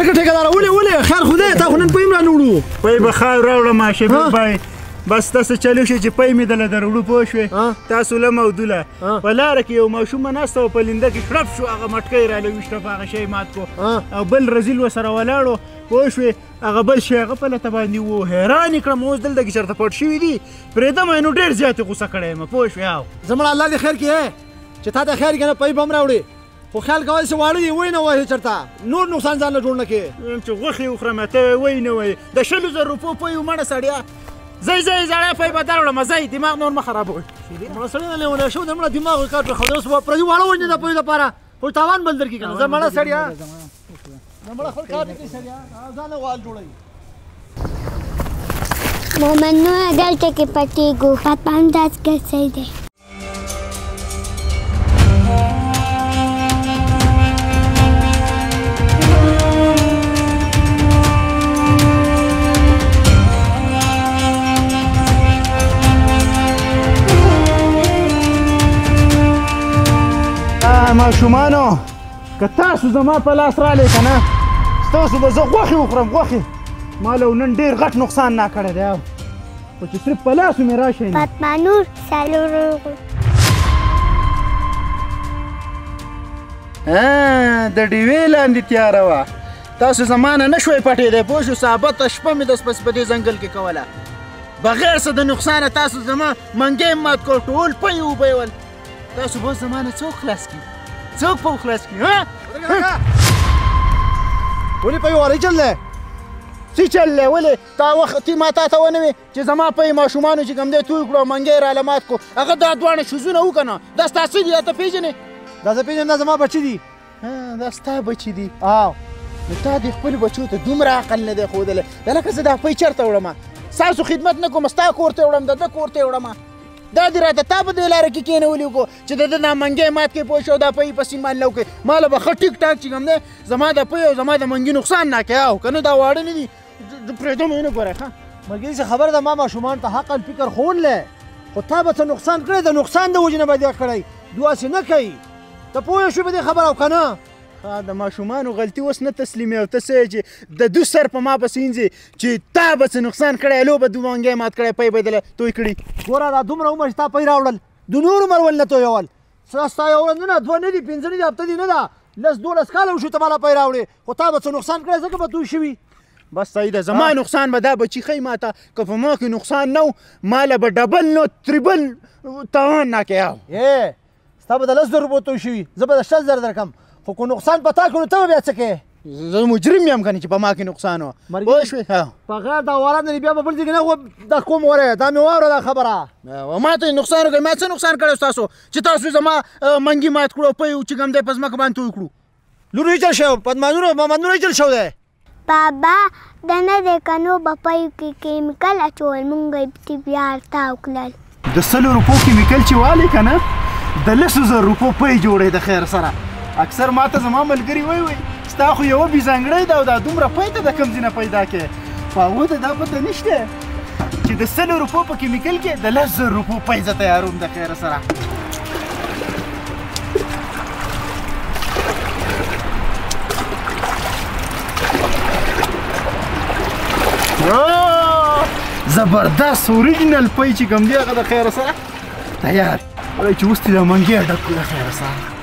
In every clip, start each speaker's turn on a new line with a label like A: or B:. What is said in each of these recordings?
A: لکه ټیکدار ولې خیر خو دی تا خو نن پۍ هم رانه وړو
B: پۍ به خیر راوړم شفیق بای بس تاسو چلو شئ چې پۍ مې دله دروړو پوه شوې تاسو لم او دوله په لاره کې یو ماشومه ناسته وه په لینده کې شړپ شو هغه مټکی راله ویشته په هغه شی مات کو او بل رزیل ورسره ولاړو پوه شوې هغه بل شی هغه په لته باندې و حیران یې کړم اوس دلته کې چېرته پټ شوي دي پرېږدم نو ډېر زیاتې غوسه کړی یم پوه شوې او
A: زمړه الله دې خیر کړي چې تا ته خیر کنه پۍ به هم راوړې خو خیال کوئ چې واړه دي وایي نه وایي چېرته نور نقصان ځان له جوړ نه کړې
B: چې غوښې وخورم ته وایي نه وایي د 100,000 روپو پۍ ومړه سړیه زی زړی پۍ به دروړم زی دماغ نور مه خرابوئ
A: مړه سړی نه لیونی شو د مړه دماغ کار پرېښود اوس پردي واړه وایي نه د پۍ لپاره خو تاوان بل در کړي که نه زه مړه سړیه د مړه خپل کار نه کوي سړیه ځان له وال جوړوي
C: مومنونه دلته کې پټېږو پتپان داس ګرځی دی
B: ماشومانو که تاسو زما په لاس رالی که نه ستاسو به زه غوښې وخورم غوښې ما له نن ډېر غټ نقصان نا کړی دی خو چې صرف په لاسو مې راشئ
C: فاطمه څلور
B: د ډیوې لاندې تیاره وه تاسو زما نه نه شوی پټېدی پوه شو ثابته شپه مې دسپسې په دې ځنګل کې کوله بغیر څه د نقصانه تاسو زما منګی مات کړ ټول پۍ وبیول تاسو به زما نه څوک خلاص کړي څوک به خلاص کړي
A: ولې پۍ واری چل دی
B: څه چل دی ولې تا وخت ما تا ته ونه وې چې زما پۍ ماشومانو چې کوم دی توی کړو منګی راله مات کړو هغه دا دواړه شوزونه و که نه دا ستا څه دي دا ته پېژنې
A: دا زه پېژنم دا زما بچي دي
B: دا ستا بچي دي
A: او
B: نو تا دې خپلو بچو ته دومره عقل نه دی ښودلی دا لکه زه دا پۍ چېرته وړم ستاسو خدمت نه کوم ستا کور ته وړم د ده کور ته وړم دا دې راته تا په دې لاره کې کېنولي وکړو چې د ده دا منګی مات کې پوه شو دا پۍ پسې باندې لو کړې ما له به ښه ټیک ټاک چې کوم دی زما د پۍ او زما د منګي نقصان نه کوي او که نه دا واړه نه دي پرېږدم یې نه ګورئ ښه
A: ملګري چې خبره ده ما ماشومان ته حقا فکر ښوونلی خو تا به څه نقصان کړی د نقصان د وجې نه به دې کړی دواسې نه کوي ته پوه شوې په دې خبره او که نه
B: د ماشومانو غلطي اوس نه تسلیمي او ته څه چې د دو سر په ما پسې اینځې چې تا به څه نقصان کړی لو به دو منګی مات کړی پۍ به یې دله توی کړي
A: ګوره دا دومره عمر چې تا پۍ راوړل د نور عمر ول نه تویول ستا یو ورځ نه دوه نه دي پنځه نه دي هفته دي نه ده 10-12 کاله وشو ته ماله پۍ راوړې خو تا به څه نقصان کړی ځکه به توی شوي
B: بس صحیح ده زما نقصان به دا بچي ښیي ما ته که په ما کې نقصان نه و ماله به ډبل نو تریبل تاوان نه کوي
A: ستا به د 10,000 روپو توی شوي زه به د 100,000 درکم خو که نقصان په تا کړو ته به بیا څه کوې
B: زه مجرم یم که نه چې په ما کې نقصان وه پوه شوې
A: په غیر دا وارد نه بیا به بل ځای کې نه دا کوم وری دا مې واوره دا خبره
B: ما ته نقصان وکړئ ما څه نقصان کړی ستاسو چې تاسو زما منګي مات کړو پۍ چې کوم دی په ځمکه باندې توی کړو
A: لور ویچل شوی محمدنور ویچل شوی دی
C: بابا د نه دی که نو به پیو کې کیمیکل اچول مونږ یې بیا تاو کړل
B: د 100 روپو کیمیکل چې والی که نه د 10,000 روپو پۍ جوړی د خیر سره اکثر ما ته زما ملګري وایي ستا خو یوه بې ځانګړی ده او دا دومره پۍ ته د کوم ځای نه پیدا کړې خو هغوی ته دا پته نشته چې د 100 روپو په کیمیکل کې د 10,000 روپو پۍ زه تیاروم د خیر سره زبردست اوریجنل پۍ چې کوم دی هغه د خیر سره تیار وایي چې اوس دې د منګي ډک کړو د خیر سره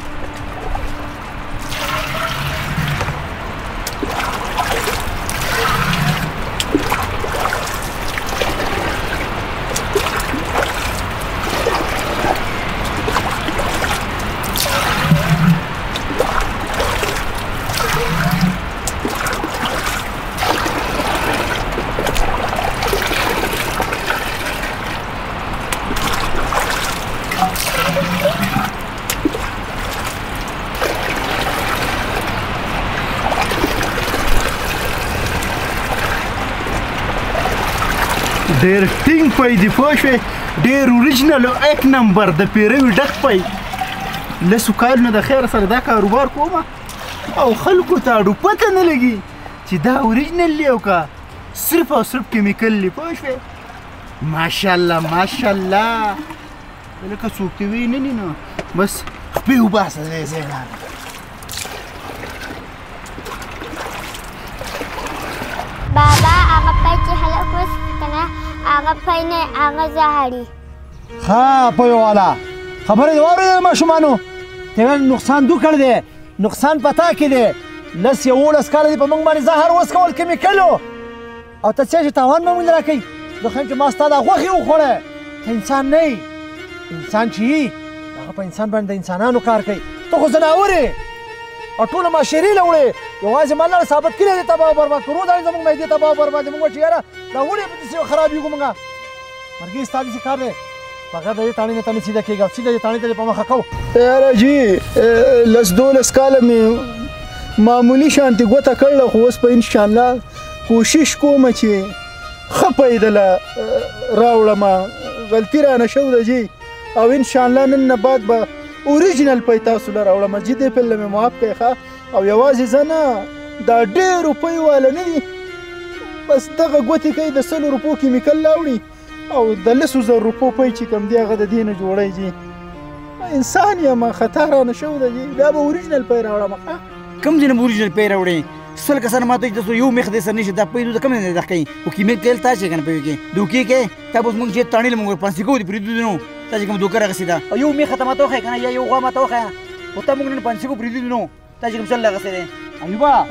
B: ډېر ټینګ پۍ دي پوه شوې ډېر اوریجنل او 1 نمبر د پیروي ډک پۍ 10 کالونو د خیر سره دا کاروبار کوم او خلکو ته اډو پته نه لګي چې دا اوریجنل دی او که صرف او صرف کیمیکل دی پوه شوې ماشاءالله ماشاءالله لکه څوک ته ویني نو بس خپې وباسه ځای ځای
C: هغه پی نه هغه زهر
A: ها پوی والا خبره دې واورېده ماشومانو ته ویل نقصان دو کړی دی نقصان په تا کې دی 11 کاله دې په موږ باندې زهر وڅکول کیمیکلو او ته څه چې تاوان به موږ راکوي زه ښیم چې ما ستا دا غوښې وخوړی ته انسان نه یې انسان چې یي هغه په انسان باندې د انسانانو کار کوي ته خو زناور یې او ټوله معاشرې له وړې یوازې ما لاره ثابت کړی دی تباه او برباد کړو دا زموږ معدې تباه او برباد دی موږ چې یاره دا وړې په داسې خرابېږو موږ مرګي ستا داسې کار دی بغیر د دې تاڼې نه ته نه سیده کېږه سیده دې تاڼې ته دې په مخه کوو
B: یاره جي 10-12 کاله مې معمولي شانتې ګوته کړله خو اوس په انشاءالله کوشش کوم چې ښه پی دله راوړم غلطي رانه شوې ده جي او انشاءالله نن نه بعد به اوریجنل پی تاسو له راوړم جي دې پله مې معاف کړئ ښه او یوازې زه نه دا 1.5 روپۍ والا نه دي بس دغه ګوتې کوي د 100 روپو کیمیکل راوړي او د 10,000 روپو پی چې کوم دی هغه د دې نه جوړی جي انسان یم خطا رانه شوې ده جي بیا به اوریجنل پی راوړم ښه
D: کوم ځای نه به اوریجنل پی راوړې 100 کسان ماته چې تاسو یو مخ دې سر نشي دا پی د کوم نه دغه کوي او کیمیکل تا چې کنه پی کې دوکي کې تا اوس موږ چې تاڼې له موږ پانسي کوو دې پرېږدو نو تا چې کوم دوکه راغسې ده او یو مخ ته ماته وښیه که نه یا یو غوا ماته وښیه خو تا موږ نن پانسي کوو پرېږدو نو تا چې کوم چل راغسې دی
A: ایوبه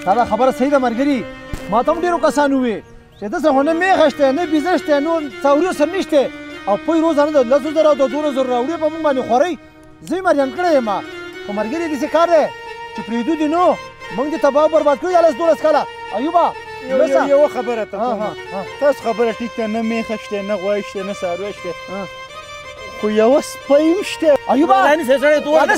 A: ستا دا خبره صحیح ده ملګري ما ته هم ډېرو کسانو وویې چې داسې خو نه میخه شته نه بیزه شته نور څاوري سر نشته او پی روزانه د 10,000 او د 12,000 راوړې په موږ باندې خورئ زه یې مریان کړی یم خو ملګري داسې کار دی چې پرېږدو دې نو موږ دې تباه برباد کړو یا 10-12 کاله ایوبه
B: یوه خبره ته کومه تاسو خبره ټیک ده نه میخه شته نه غوی شته نه څاروی شته خو یوه سپی هم شته
A: ایوبه
D: سړی تو
A: ونه